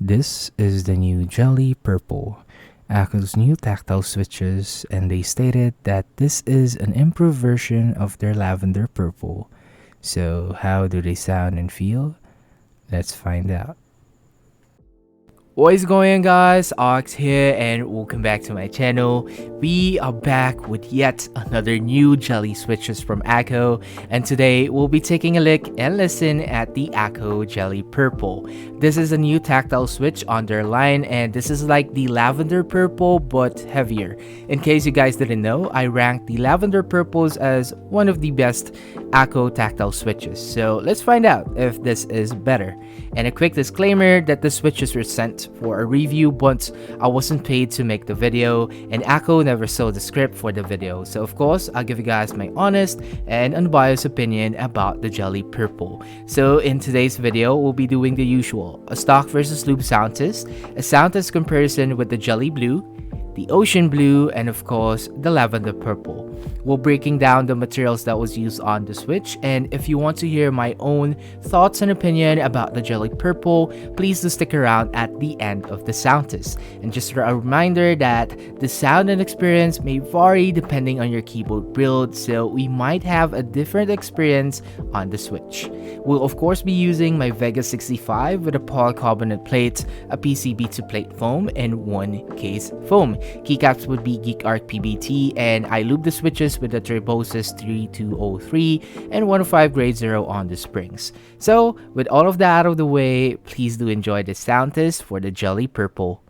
This is the new Jelly Purple, Akko's new tactile switches, and they stated that this is an improved version of their Lavender Purple. So, how do they sound and feel? Let's find out. What is going on, guys? Ox here and welcome back to my channel. We are back with yet another new jelly switches from Akko, and today we'll be taking a look and listen at the Akko Jelly Purple. This is a new tactile switch on their line, and this is like the Lavender Purple but heavier. In case you guys didn't know, I ranked the Lavender Purples as one of the best Akko tactile switches. So let's find out if this is better. And a quick disclaimer that the switches were sent for a review, but I wasn't paid to make the video, and Akko never sold the script for the video. So of course, I'll give you guys my honest and unbiased opinion about the Jelly Purple. So in today's video, we'll be doing the usual: a stock versus Lube sound test, a sound test comparison with the Jelly Blue, the Ocean Blue, and of course the Lavender Purple. We're breaking down the materials that was used on the switch, and if you want to hear my own thoughts and opinion about the Jelly Purple, please do stick around at the end of the sound test. And just a reminder that the sound and experience may vary depending on your keyboard build, so we might have a different experience on the switch. We'll of course be using my Vega 65 with a polycarbonate plate, a PCB to plate foam, and one case foam. Keycaps would be Geek Art PBT, and I lube the switches with the Turbosis 3203 and 105 grade 0 on the springs. So with all of that out of the way, please do enjoy the sound test for the Jelly Purple.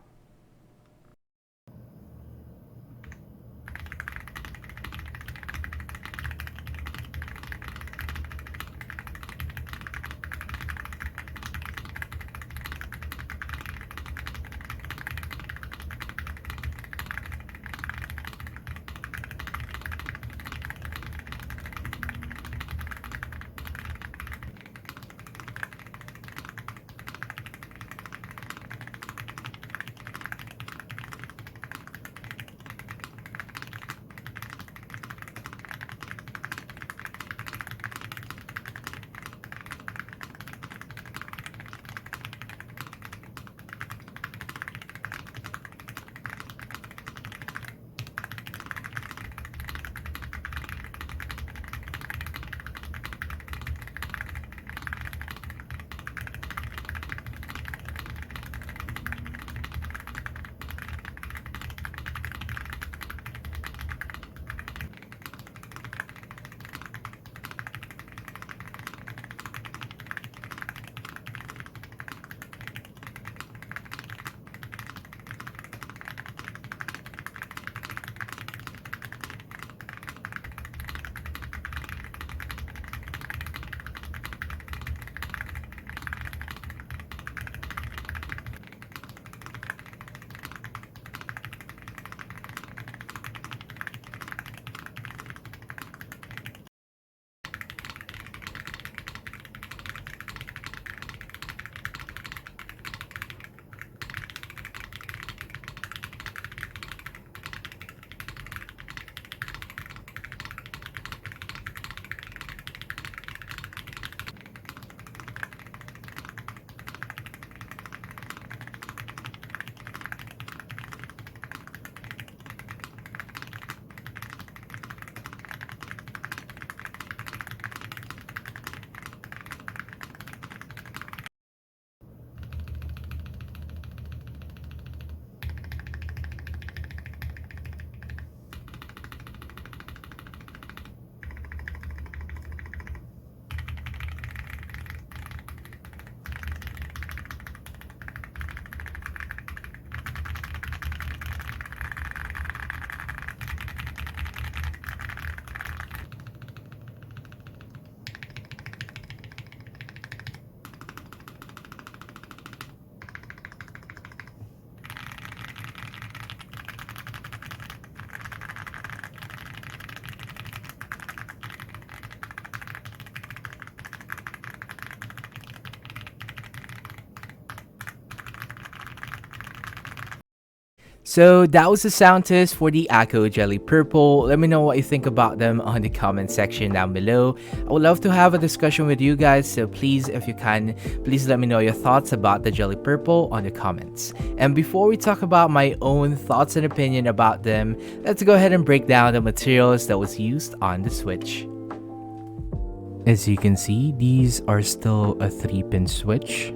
So that was the sound test for the Akko Jelly Purple. Let me know what you think about them on the comment section down below. I would love to have a discussion with you guys, so please, if you can, please let me know your thoughts about the Jelly Purple on the comments. And before we talk about my own thoughts and opinion about them, let's go ahead and break down the materials that was used on the Switch. As you can see, these are still a 3-pin switch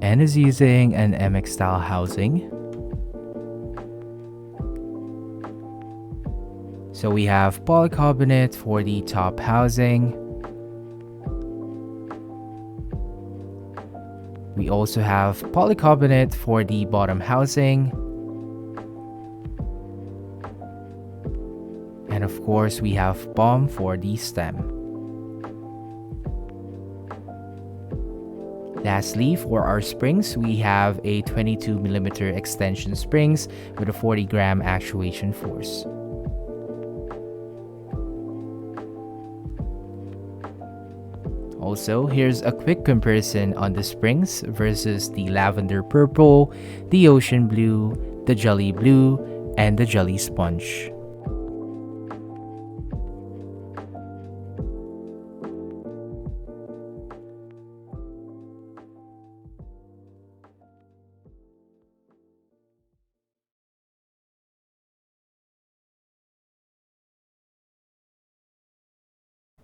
and is using an MX style housing. So we have polycarbonate for the top housing. We also have polycarbonate for the bottom housing. And of course, we have POM for the stem. Lastly, for our springs, we have a 22mm extension springs with a 40-gram actuation force. Also, here's a quick comparison on the springs versus the Lavender Purple, the Ocean Blue, the Jelly Blue, and the Jelly Sponge.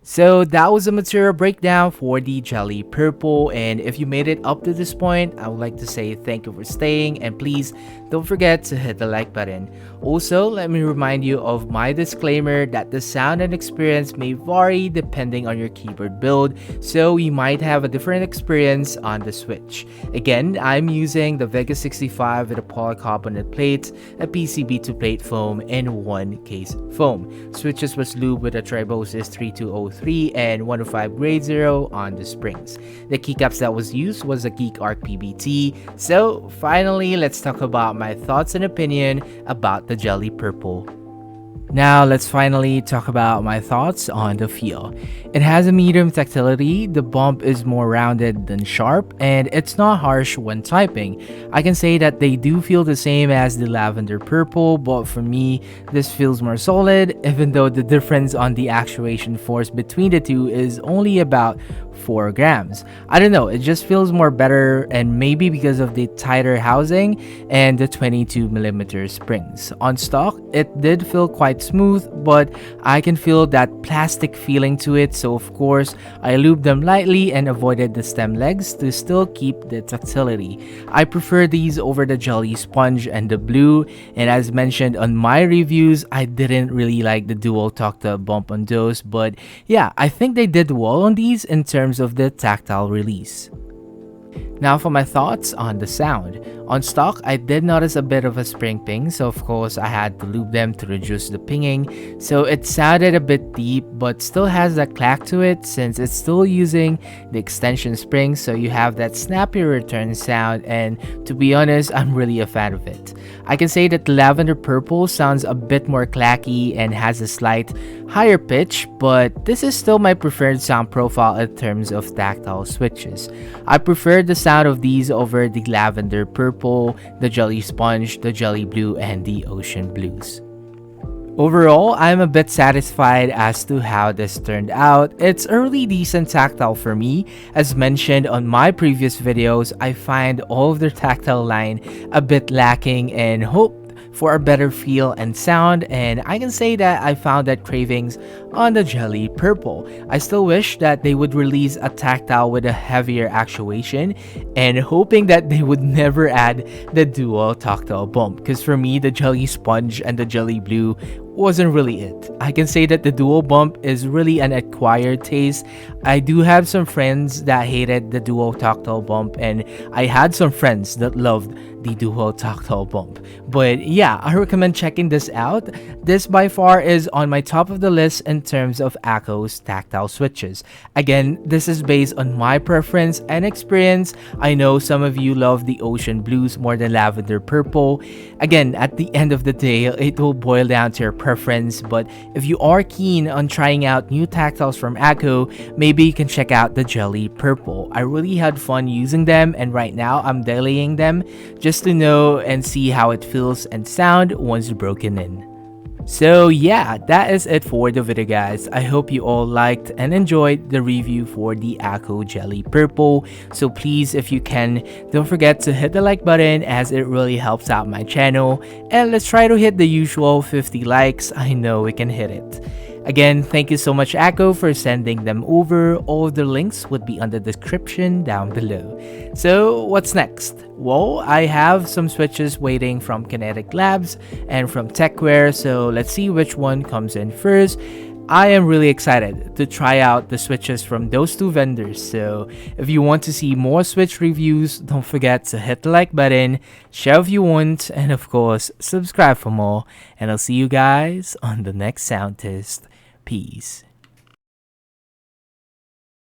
So that was a material breakdown for the Jelly Purple, and if you made it up to this point, I would like to say thank you for staying, and please don't forget to hit the like button. Also, let me remind you of my disclaimer that the sound and experience may vary depending on your keyboard build, so you might have a different experience on the Switch. Again, I'm using the Vega 65 with a polycarbonate plate, a PCB2 plate foam, and one case foam. Switches was lubed with a Tribosys 3203 and 105 grade 0 on the springs. The keycaps that was used was a Geek Arc PBT. So finally, let's talk about my thoughts and opinion about the Jelly Purple. Now let's finally talk about my thoughts on the feel. It has a medium tactility, the bump is more rounded than sharp, and it's not harsh when typing. I can say that they do feel the same as the Lavender Purple, but for me, this feels more solid, even though the difference on the actuation force between the two is only about 4 grams. I don't know, it just feels more better, and maybe because of the tighter housing and the 22mm springs. On stock, it did feel quite smooth, but I can feel that plastic feeling to it, so of course I lubed them lightly and avoided the stem legs to still keep the tactility. I prefer these over the Jelly Sponge and the Blue, and as mentioned on my reviews, I didn't really like the dual tactile bump on those, but yeah, I think they did well on these in terms of the tactile release. Now for my thoughts on the sound. On stock, I did notice a bit of a spring ping, so of course I had to lube them to reduce the pinging. So it sounded a bit deep, but still has that clack to it since it's still using the extension spring, so you have that snappy return sound, and to be honest, I'm really a fan of it. I can say that the Lavender Purple sounds a bit more clacky and has a slight higher pitch, but this is still my preferred sound profile in terms of tactile switches. I prefer the sound of these over the Lavender Purple, the Jelly Sponge, the Jelly Blue, and the Ocean Blues. Overall, I'm a bit satisfied as to how this turned out. It's a really decent tactile for me. As mentioned on my previous videos, I find all of their tactile line a bit lacking and hope for a better feel and sound, and I can say that I found that cravings on the Jelly Purple. I still wish that they would release a tactile with a heavier actuation, and hoping that they would never add the dual tactile bump, because for me the Jelly Sponge and the Jelly Blue wasn't really it. I can say that the dual bump is really an acquired taste. I do have some friends that hated the dual tactile bump, and I had some friends that loved the dual tactile bump. But yeah, I recommend checking this out. This by far is on my top of the list in terms of Akko's tactile switches. Again, this is based on my preference and experience. I know some of you love the Ocean Blues more than Lavender Purple. Again, at the end of the day, it will boil down to your preference, but if you are keen on trying out new tactiles from Akko, maybe you can check out the Jelly Purple. I really had fun using them, and right now I'm dailying them just to know and see how it feels and sound once broken in. So yeah, that is it for the video, guys. I hope you all liked and enjoyed the review for the Akko Jelly Purple. So please, if you can, don't forget to hit the like button, as it really helps out my channel. And let's try to hit the usual 50 likes. I know we can hit it. Again, thank you so much, Akko, for sending them over. All of the links would be on the description down below. So what's next? Well, I have some switches waiting from Kinetic Labs and from Techwear, so let's see which one comes in first. I am really excited to try out the switches from those two vendors, so if you want to see more switch reviews, don't forget to hit the like button, share if you want, and of course, subscribe for more. And I'll see you guys on the next sound test. Peace.